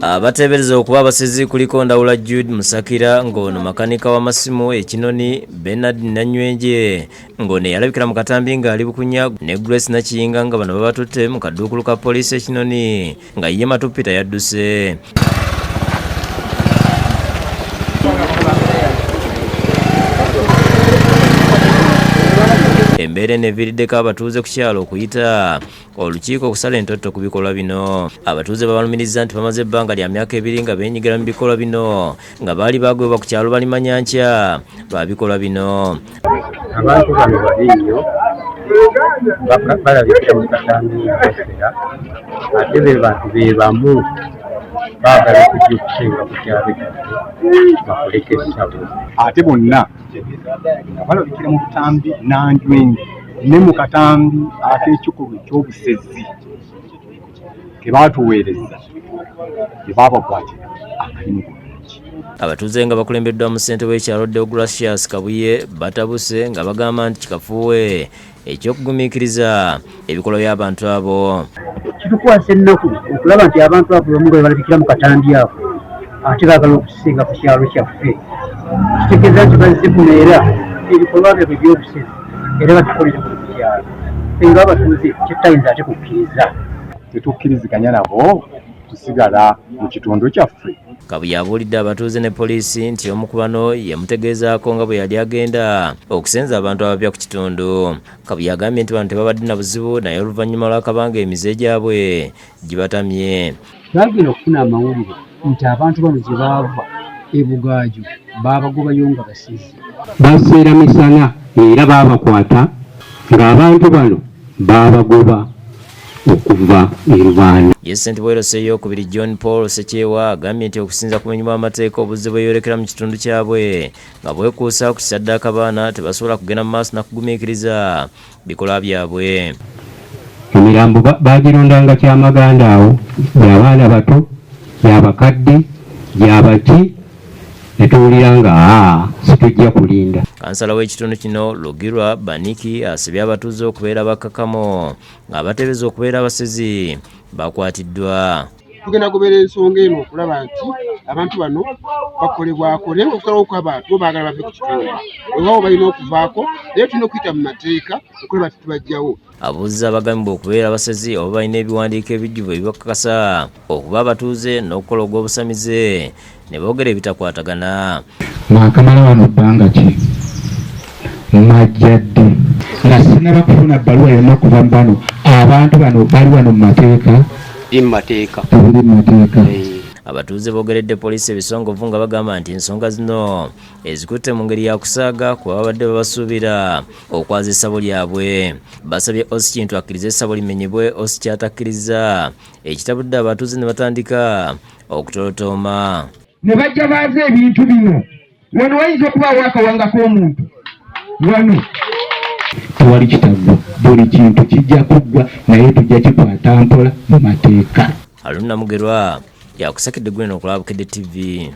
Abateebereza okuba abasezi kuliko Ndawula Jude Musakira ng'ono makanika w'amasimu ekinoni Bernard Nanywenje ng'ono yalabikira mu katambi ng'ali bukunya ne Grace Nakiyinga nga bano babatutte mu kaduukulu ka poliisi ekinoni nga ye Matupita yadduse. Embeera eneviiriddeko abatuuze ku kyalo okuyita olukiiko okusala entoto ku bikolwa bino. Abatuuze babalumiriza nti bamaze ebbanga lya myaka 2 nga beenyigira mu bikolwa bino nga baali bagwebwa ku kyalo balimanya nkya ba bikolwa bino. Abantu bano bali nnyo balabikira mu katambi nga ate be bantu be bamu baagala okujja okusenga ku kyalo bakoleko essabo. Ate bonna nga balabikira mu butambi Nanywenje ne mu katambi ak'ekikolwa eky'obusezi ke baatuweereza ke baabakwatira akalimu bulungi. Abatuuze nga bakulembeddwa mu ssente w'ekyalo Deogratius Kabuye batabuse nga bagamba nti kikafuwe eky'okugumiikiriza ebikolwa by'abantu abo. Kitukwasa ennaku okulaba nti abantu abo bamu nga balabikira mu katambi ako ate baagala okusinga ku kyalo kyaffe. Kitegeeza nti bazze kumeera ebikolwa byabwe by'obusezi era batukolera ku kyalo. Nga abatuuze kitayinza ate kukkiriza. Tetukkiriziganya nabo kusigala mu kitundu kyaffe. Kabuye abuulidde abatuuze ne poliisi nti omu ku bano yamutegeezaako nga bwe yali agenda okusenza abantu abapya ku kitundu. Kabuye agambye nti bano tebabadde na buzibu naye oluvannyuma lw'akabanga emize gyabwe gibatamye. Bagenda okufuna amawulire nti abantu bano gye baava e Bugaaju baabagobayo nga basizi. Baseera misana era baabakwata ng'abantu bano baabagoba okuva e Rwanda. Ye Ssentebwero Sseyookubiri John Paul Sekyewa agambye nti okusinza ku munyuma w'amateeka obuzze bweyolekera mu kitundu kyabwe nga bwekuusa ku kisaddaaka abaana tebasobola kugenda mu maaso nakugumiikiriza bikolwa byabwe. Emirambo bagirondanga kyamaganda awo gy'abaana bato gy'abakadde gy'abaki netuwulira nga situjja kulinda. Kansala w'ekitundu kino Lugirwa Baniki asabye abatuuze okubeera bakkakamo ng'abateebeza okubeera abasezi bakwatiddwa. Tugenda kubeera ensonga eno okulaba nti abantu bano bakolebwako naye okusalawo kw'abantu bo baagala bave ku kitundu weewaawo balina okuvaako naye tulina okuyita mu mateeka okulaba nti tubajjawo. Abuuzizza abagambibwa okubeera abasezi oba balina ebiwandiiko ebijjuvu ebibakakasa okuba abatuuze n'okukola ogw'obusamize ne boogera ebitakwatagana. Mwakamala wano bbanga ki majjadde nga sinaba kufuna bbaluwa yonna okuva mu bano abantu bano bali wano mu mateeka tebuli mu mateeka. Abatuuze boogeredde poliisi ebisongovu nga bagamba nti ensonga zino ezikutte mu ngeri ya kusaaga ku babadde babasuubira okwaza essabo lyabwe. Basabye OSI Kintu akkirize essabo limenyebwe, OSI kyatakkiriza ekitabudde abatuuze ne batandika okutolotooma. Ne bajja baaza ebintu bino wano wayinza okubaawo akawanga k'omuntu wano tewali kitagwa buli kintu kijja kuggwa naye tujja kikwata mpola mu mateeka. Haruna Mugerwa yakusakidde gwino ku Bukedde TV.